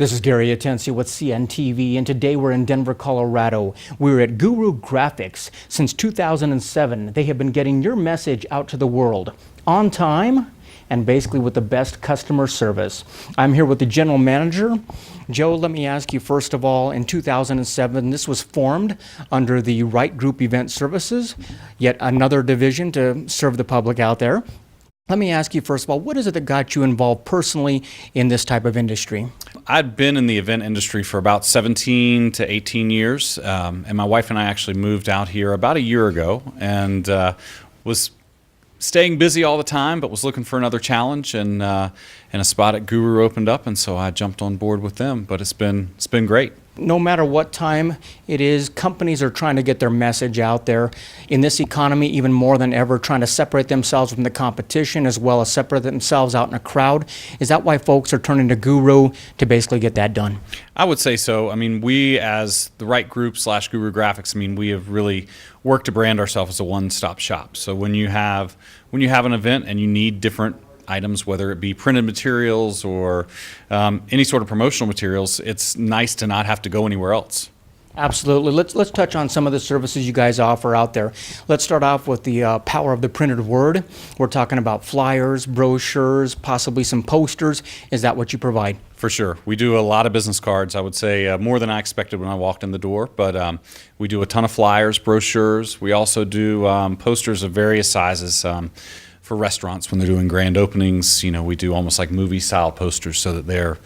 This is Gary Atencio with CNTV, and today we're in Denver, Colorado. We're at Guru Graphics. Since 2007, they have been getting your message out to the world on time and basically with the best customer service. I'm here with the general manager. Joe, let me ask you first of all, in 2007, this was formed under the Wright Group Event Services, yet another division to serve the public out there. Let me ask you first of all, what is it that got you involved personally in this type of industry? I'd been in the event industry for about 17 to 18 years, and my wife and I actually moved out here about a year ago, and was staying busy all the time, but was looking for another challenge, and a spot at Guru opened up, and so I jumped on board with them. But it's been great. No matter what time it is, companies are trying to get their message out there. In this economy, even more than ever, trying to separate themselves from the competition as well as separate themselves out in a crowd. Is that why folks are turning to Guru to basically get that done? I would say so. I mean, we as the Wright Group / Guru Graphics, I mean, we have really worked to brand ourselves as a one-stop shop. So when you have an event and you need different items, whether it be printed materials or any sort of promotional materials, it's nice to not have to go anywhere else. Absolutely. Let's touch on some of the services you guys offer out there. Let's start off with the power of the printed word. We're talking about flyers, brochures, possibly some posters. Is that what you provide? For sure. We do a lot of business cards, I would say more than I expected when I walked in the door, but we do a ton of flyers, brochures. We also do posters of various sizes. For restaurants when they're doing grand openings, we do almost like movie style posters so that they're,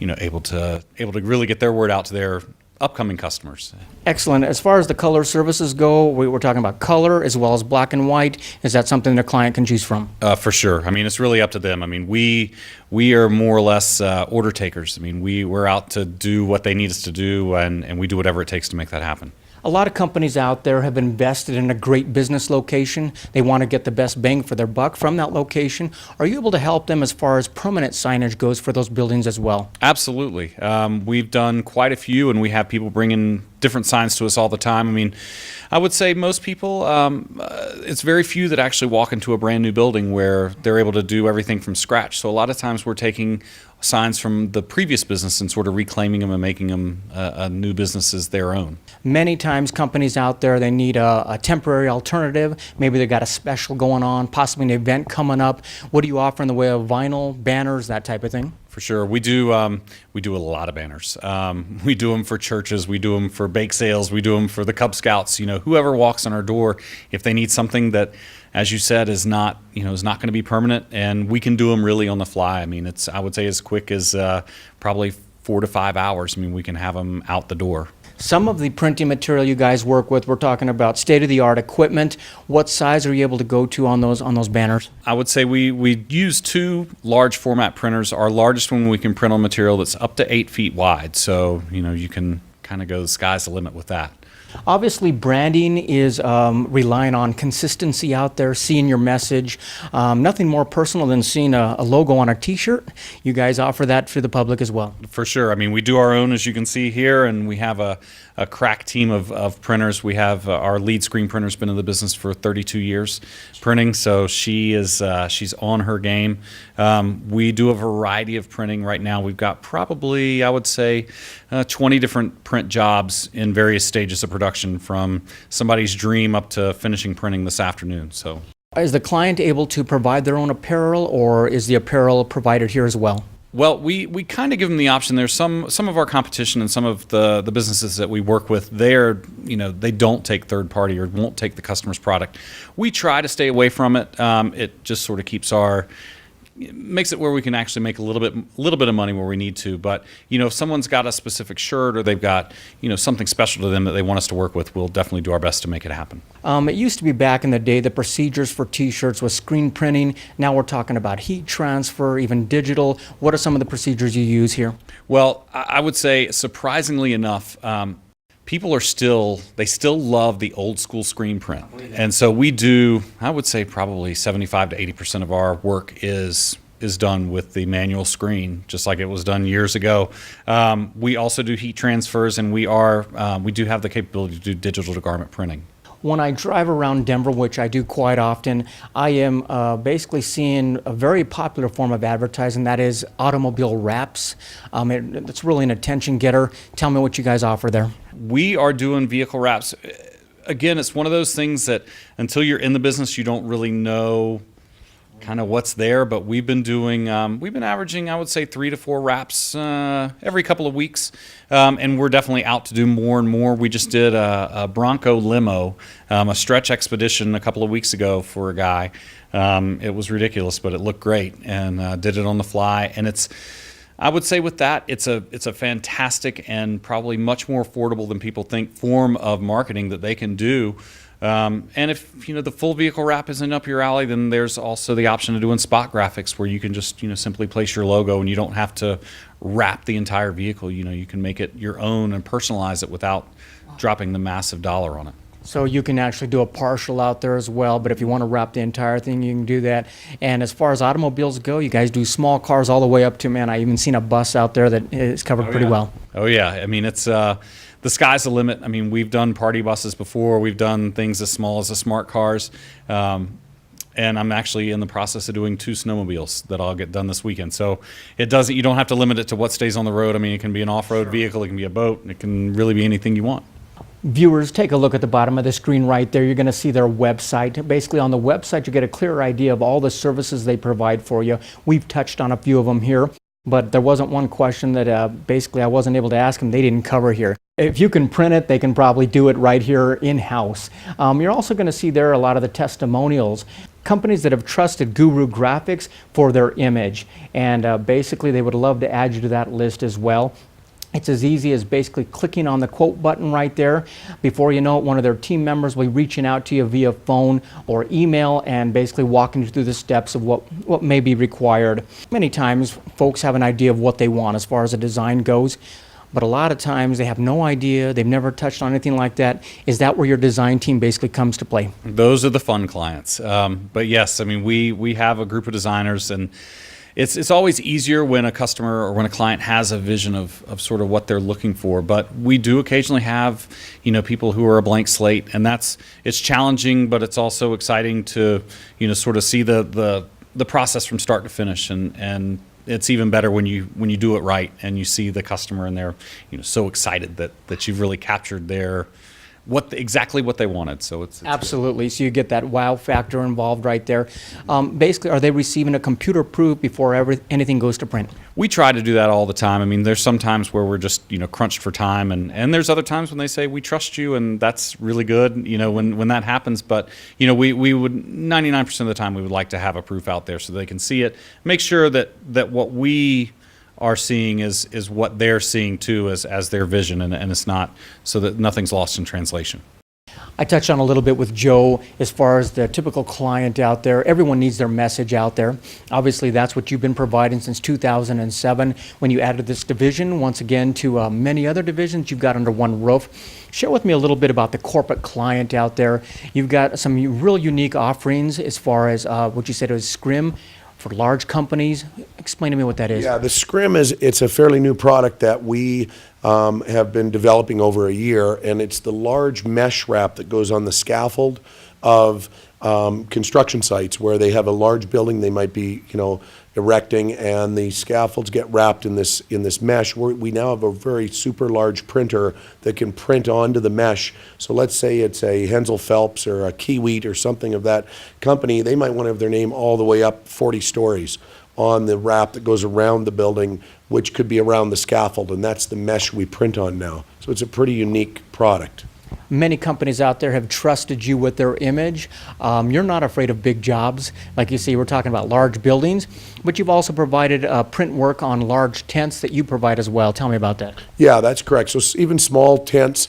able to really get their word out to their upcoming customers. Excellent. As far as the color services go, we're talking about color as well as black and white. Is that something the client can choose from? For sure. I mean, it's really up to them. I mean, we are more or less order takers. I mean, we're out to do what they need us to do, and we do whatever it takes to make that happen. A lot of companies out there have invested in a great business location. They want to get the best bang for their buck from that location. Are you able to help them as far as permanent signage goes for those buildings as well? Absolutely. We've done quite a few, and we have people bringing different signs to us all the time. I mean, I would say most people, it's very few that actually walk into a brand new building where they're able to do everything from scratch. So a lot of times we're taking signs from the previous business and sort of reclaiming them and making them a new business as their own. Many times companies out there, they need a temporary alternative. Maybe they've got a special going on, possibly an event coming up. What do you offer in the way of vinyl, banners, that type of thing? For sure. We do a lot of banners. We do them for churches. We do them for bake sales. We do them for the Cub Scouts. Whoever walks on our door, if they need something that, as you said, is not going to be permanent, and we can do them really on the fly. I mean, I would say as quick as probably 4 to 5 hours. I mean, we can have them out the door. Some of the printing material you guys work with, we're talking about state-of-the-art equipment. What size are you able to go to on those banners? I would say we use 2 large format printers. Our largest one, we can print on material that's up to 8 feet wide. So, you can kind of go, the sky's the limit with that. Obviously, branding is relying on consistency out there, seeing your message. Nothing more personal than seeing a logo on a T-shirt. You guys offer that to the public as well. For sure. I mean, we do our own, as you can see here, and we have a crack team of printers. We have our lead screen printer's been in the business for 32 years printing, so she's on her game. We do a variety of printing right now. We've got probably, I would say, 20 different print jobs in various stages of production, from somebody's dream up to finishing printing this afternoon. So, is the client able to provide their own apparel, or is the apparel provided here as well? Well, we kind of give them the option. There's some of our competition and some of the businesses that we work with, they don't take third party or won't take the customer's product. We try to stay away from it. It just sort of makes it where we can actually make a little bit of money where we need to. But if someone's got a specific shirt or they've got something special to them that they want us to work with, we'll definitely do our best to make it happen. It used to be back in the day, the procedures for T-shirts was screen printing. Now we're talking about heat transfer, even digital. What are some of the procedures you use here? Well, I would say, surprisingly enough, people still love the old school screen print. And so we do, I would say probably 75 to 80% of our work is done with the manual screen, just like it was done years ago. We also do heat transfers, and we do have the capability to do digital to garment printing. When I drive around Denver, which I do quite often, I am basically seeing a very popular form of advertising, that is automobile wraps. It's really an attention getter. Tell me what you guys offer there. We are doing vehicle wraps. Again, it's one of those things that until you're in the business, you don't really know kind of what's there, but we've been averaging, I would say, 3 to 4 wraps every couple of weeks, and we're definitely out to do more and more. We just did a Bronco limo, a stretch expedition a couple of weeks ago for a guy. It was ridiculous, but it looked great, and did it on the fly. And I would say with that, it's a fantastic and probably much more affordable than people think form of marketing that they can do. And if the full vehicle wrap isn't up your alley, then there's also the option of doing spot graphics where you can just simply place your logo and you don't have to wrap the entire vehicle. You can make it your own and personalize it without dropping the massive dollar on it. So you can actually do a partial out there as well, but if you want to wrap the entire thing, you can do that. And as far as automobiles go, you guys do small cars all the way up to, man, I even seen a bus out there that is covered pretty well. Oh yeah, I mean it's the sky's the limit. I mean, we've done party buses before. We've done things as small as the smart cars. And I'm actually in the process of doing 2 snowmobiles that I'll get done this weekend. So you don't have to limit it to what stays on the road. I mean, it can be an off-road vehicle, it can be a boat, it can really be anything you want. Viewers, take a look at the bottom of the screen right there. You're going to see their website. Basically, on the website, you get a clear idea of all the services they provide for you. We've touched on a few of them here, but there wasn't one question that basically I wasn't able to ask them they didn't cover here. If you can print it, they can probably do it right here in-house. You're also going to see there a lot of the testimonials, companies that have trusted Guru Graphics for their image, and basically they would love to add you to that list as well. It's as easy as basically clicking on the quote button right there. Before you know it, one of their team members will be reaching out to you via phone or email and basically walking you through the steps of what may be required. Many times folks have an idea of what they want as far as a design goes, but a lot of times they have no idea, they've never touched on anything like that. Is that where your design team basically comes to play? Those are the fun clients. But yes, I mean, we have a group of designers, and it's always easier when a customer or when a client has a vision of sort of what they're looking for. But we do occasionally have, people who are a blank slate, and it's challenging, but it's also exciting to, sort of see the process from start to finish. And it's even better when you do it right and you see the customer and they're, so excited that you've really captured exactly what they wanted. So it's Absolutely. good. So you get that wow factor involved right there. Basically, are they receiving a computer proof before anything goes to print? We try to do that all the time. I mean, there's some times where we're just crunched for time, and there's other times when they say we trust you, and that's really good. When that happens. But we would 99% of the time we would like to have a proof out there so they can see it, make sure that what we are seeing is what they're seeing too as their vision, and it's not, so that nothing's lost in translation. I touched on a little bit with Joe as far as the typical client out there. Everyone needs their message out there. Obviously, that's what you've been providing since 2007 when you added this division, once again, to many other divisions you've got under one roof. Share with me a little bit about the corporate client out there. You've got some real unique offerings as far as what you said was Scrim for large companies. Explain to me what that is. Yeah, the Scrim it's a fairly new product that we have been developing over a year, and it's the large mesh wrap that goes on the scaffold of construction sites where they have a large building they might be, erecting, and the scaffolds get wrapped in this mesh. We now have a very super large printer that can print onto the mesh. So let's say it's a Hensel Phelps or a Kiewit or something of that company. They might want to have their name all the way up 40 stories on the wrap that goes around the building, which could be around the scaffold, and that's the mesh we print on now. So it's a pretty unique product. Many companies out there have trusted you with their image. You're not afraid of big jobs. Like you see, we're talking about large buildings, but you've also provided print work on large tents that you provide as well. Tell me about that. Yeah, that's correct. So even small tents,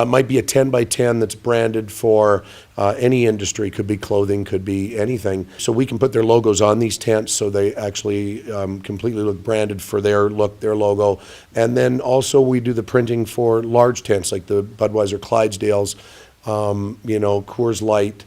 might be a 10 by 10 that's branded for any industry. Could be clothing, could be anything. So we can put their logos on these tents so they actually completely look branded for their look, their logo. And then also we do the printing for large tents like the Budweiser Clydesdales, Coors Light,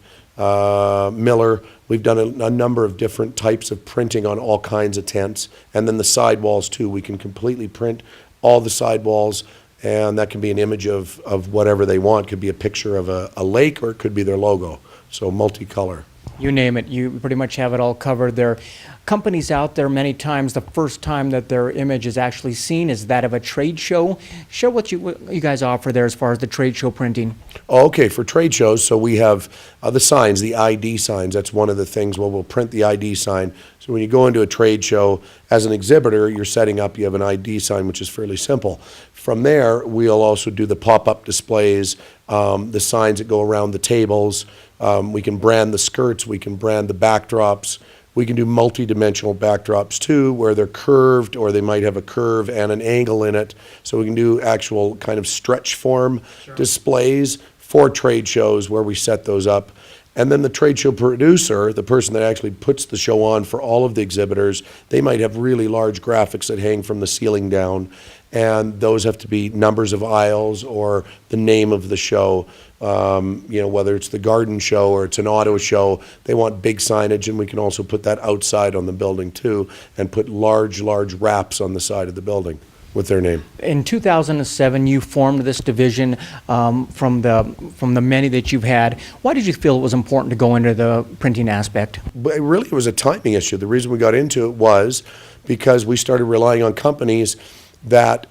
Miller. We've done a number of different types of printing on all kinds of tents. And then the sidewalls too. We can completely print all the sidewalls and that can be an image of whatever they want. It could be a picture of a lake, or it could be their logo. So multicolor. You name it, you pretty much have it all covered. There are companies out there, many times the first time that their image is actually seen is that of a trade show. Share what you guys offer there as far as the trade show printing. Okay, for trade shows, so we have the signs, the ID signs. That's one of the things. Well, we'll print the ID sign. So when you go into a trade show, as an exhibitor, you're setting up, you have an ID sign, which is fairly simple. From there, we'll also do the pop-up displays, the signs that go around the tables. We can brand the skirts, we can brand the backdrops. We can do multi-dimensional backdrops too, where they're curved, or they might have a curve and an angle in it. So we can do actual kind of stretch form displays for trade shows where we set those up. And then the trade show producer, the person that actually puts the show on for all of the exhibitors, they might have really large graphics that hang from the ceiling down, and those have to be numbers of aisles or the name of the show. Whether it's the garden show or it's an auto show, they want big signage, and we can also put that outside on the building too, and put large wraps on the side of the building with their name. In 2007, you formed this division from the many that you've had. Why did you feel it was important to go into the printing aspect? But it was a timing issue. The reason we got into it was because we started relying on companies that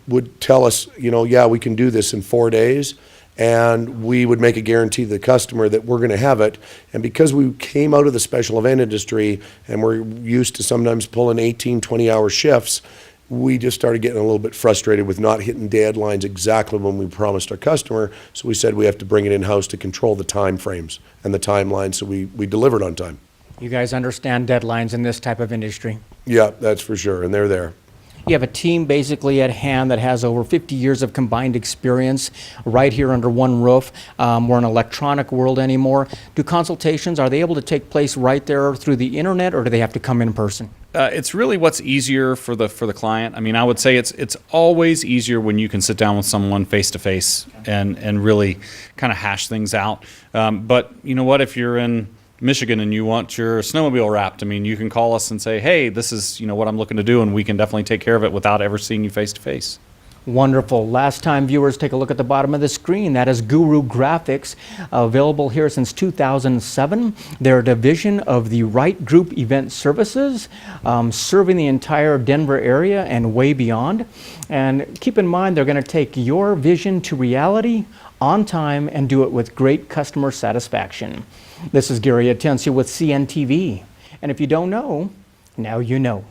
would tell us, yeah, we can do this in 4 days, and we would make a guarantee to the customer that we're going to have it. And because we came out of the special event industry and we're used to sometimes pulling 18, 20-hour shifts, we just started getting a little bit frustrated with not hitting deadlines exactly when we promised our customer. So we said we have to bring it in-house to control the time frames and the timeline, so we delivered on time. You guys understand deadlines in this type of industry. Yeah, that's for sure, and they're there. You have a team basically at hand that has over 50 years of combined experience right here under one roof. We're in an electronic world anymore. Do consultations, are they able to take place right there through the internet, or do they have to come in person? It's really what's easier for the client. I mean, I would say it's always easier when you can sit down with someone face to face and really kind of hash things out. But you know what, if you're in Michigan and you want your snowmobile wrapped, I mean, you can call us and say, hey, this is what I'm looking to do, and we can definitely take care of it without ever seeing you face to face. Wonderful. Last time viewers, take a look at the bottom of the screen. That is Guru Graphics, available here since 2007. They're a division of the Wright Group Event Services, serving the entire Denver area and way beyond. And keep in mind, they're going to take your vision to reality on time and do it with great customer satisfaction. This is Gary Atencia with CNTV. And if you don't know, now you know.